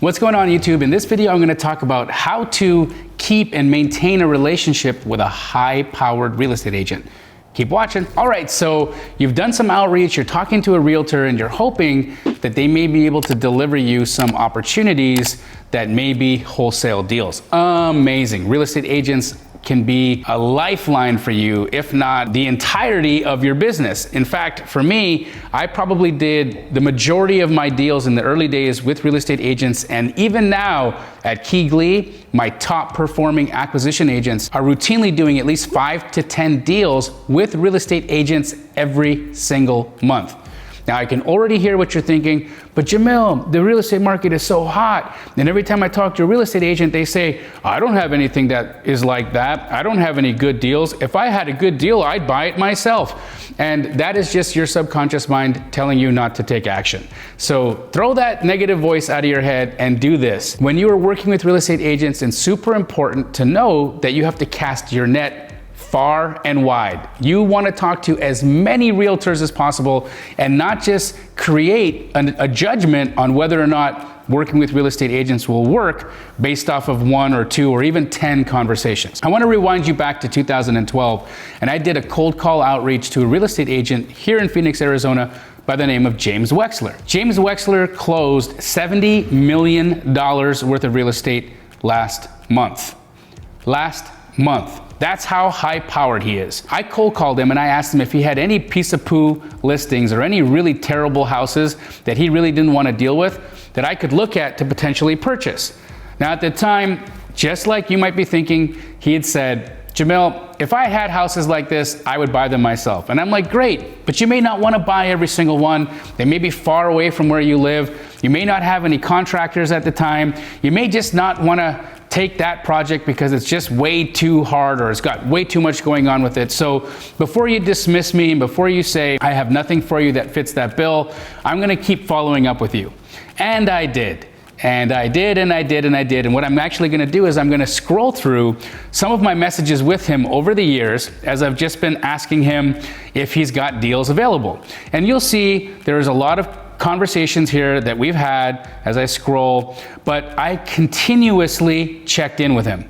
What's going on YouTube? In this video, I'm going to talk about how to keep and maintain a relationship with a high-powered real estate agent. Keep watching. All right, so you've done some outreach, you're talking to a realtor, and you're hoping that they may be able to deliver you some opportunities that may be wholesale deals. Amazing. Real estate agents can be a lifeline for you, if not the entirety of your business. In fact, for me, I probably did the majority of my deals in the early days with real estate agents, and even now at Keyglee, my top performing acquisition agents are routinely doing at least 5 to 10 deals with real estate agents every single month. Now, I can already hear what you're thinking, but Jamil, the real estate market is so hot. And every time I talk to a real estate agent, they say, I don't have anything that is like that. I don't have any good deals. If I had a good deal, I'd buy it myself. And that is just your subconscious mind telling you not to take action. So throw that negative voice out of your head and do this. When you are working with real estate agents, it's super important to know that you have to cast your net far and wide. You want to talk to as many realtors as possible and not just create a judgment on whether or not working with real estate agents will work based off of 1 or 2 or even 10 conversations. I want to rewind you back to 2012, and I did a cold call outreach to a real estate agent here in Phoenix, Arizona by the name of James Wexler. James Wexler closed $70 million worth of real estate last month. That's how high powered he is. I cold called him and I asked him if he had any piece of poo listings or any really terrible houses that he really didn't want to deal with that I could look at to potentially purchase. Now at the time, just like you might be thinking, he had said, Jamil, if I had houses like this, I would buy them myself. And I'm like, great, but you may not want to buy every single one. They may be far away from where you live. You may not have any contractors at the time. You may just not want to take that project because it's just way too hard or it's got way too much going on with it. So before you dismiss me and before you say, I have nothing for you that fits that bill, I'm gonna keep following up with you. And I did. And I did. And what I'm actually gonna do is I'm gonna scroll through some of my messages with him over the years as I've just been asking him if he's got deals available. And you'll see there's a lot of conversations here that we've had as I scroll, but I continuously checked in with him.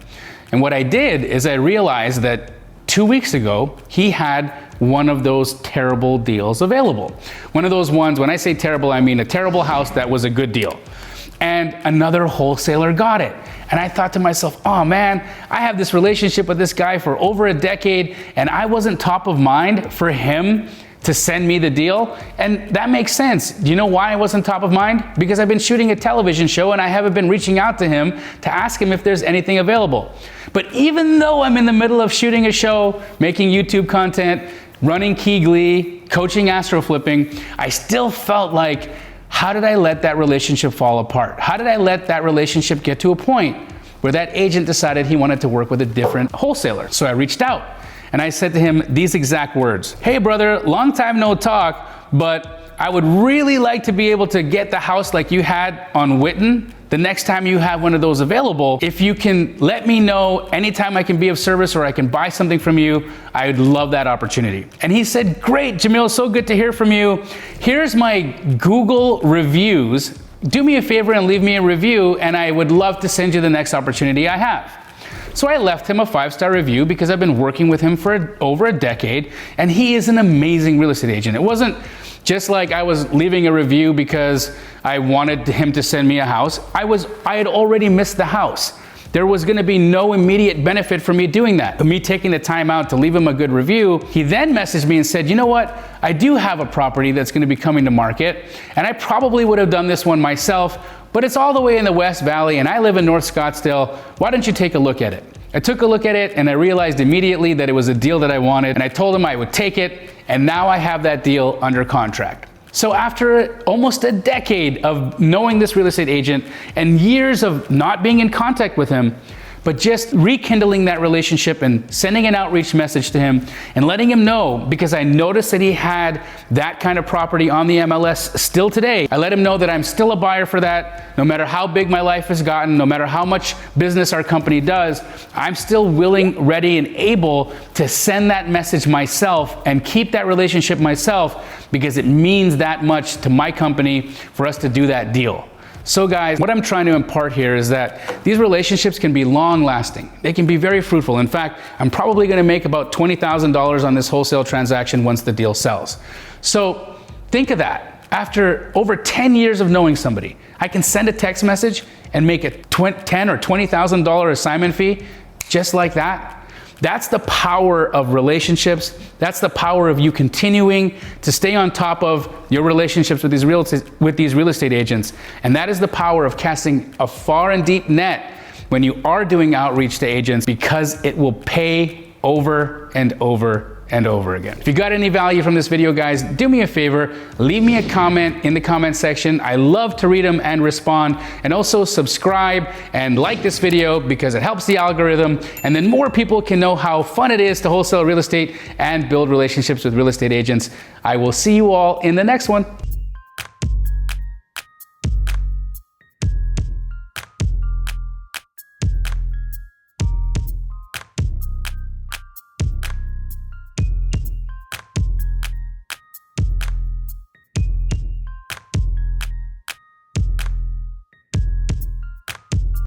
And what I did is I realized that 2 weeks ago, he had one of those terrible deals available. One of those ones, when I say terrible, I mean a terrible house that was a good deal. And another wholesaler got it. And I thought to myself, oh man, I have this relationship with this guy for over a decade and I wasn't top of mind for him to send me the deal. And that makes sense. Do you know why I wasn't top of mind? Because I've been shooting a television show and I haven't been reaching out to him to ask him if there's anything available. But even though I'm in the middle of shooting a show, making YouTube content, running Keyglee, coaching astro flipping, I still felt like, how did I let that relationship fall apart? How did I let that relationship get to a point where that agent decided he wanted to work with a different wholesaler? So I reached out. And I said to him these exact words. Hey brother, long time no talk, but I would really like to be able to get the house like you had on Witten the next time you have one of those available. If you can let me know anytime I can be of service or I can buy something from you, I would love that opportunity. And he said, great, Jamil, so good to hear from you. Here's my Google reviews. Do me a favor and leave me a review and I would love to send you the next opportunity I have. So I left him a 5-star review because I've been working with him for over a decade and he is an amazing real estate agent. It wasn't just like I was leaving a review because I wanted him to send me a house. I had already missed the house. There was going to be no immediate benefit for me doing that. Me taking the time out to leave him a good review. He then messaged me and said, you know what? I do have a property that's going to be coming to market and I probably would have done this one myself, but it's all the way in the West Valley and I live in North Scottsdale. Why don't you take a look at it? I took a look at it and I realized immediately that it was a deal that I wanted and I told him I would take it and now I have that deal under contract. So after almost a decade of knowing this real estate agent and years of not being in contact with him, but just rekindling that relationship and sending an outreach message to him and letting him know, because I noticed that he had that kind of property on the MLS still today. I let him know that I'm still a buyer for that. No matter how big my life has gotten, no matter how much business our company does, I'm still willing, ready, and able to send that message myself and keep that relationship myself because it means that much to my company for us to do that deal. So guys, what I'm trying to impart here is that these relationships can be long lasting. They can be very fruitful. In fact, I'm probably going to make about $20,000 on this wholesale transaction once the deal sells. So think of that. After over 10 years of knowing somebody, I can send a text message and make a $10,000 or $20,000 assignment fee just like that. That's the power of relationships. That's the power of you continuing to stay on top of your relationships with these real estate agents. And that is the power of casting a far and deep net when you are doing outreach to agents, because it will pay over and over and over again. If you got any value from this video, guys, do me a favor, leave me a comment in the comment section. I love to read them and respond. And also subscribe and like this video because it helps the algorithm. And then more people can know how fun it is to wholesale real estate and build relationships with real estate agents. I will see you all in the next one.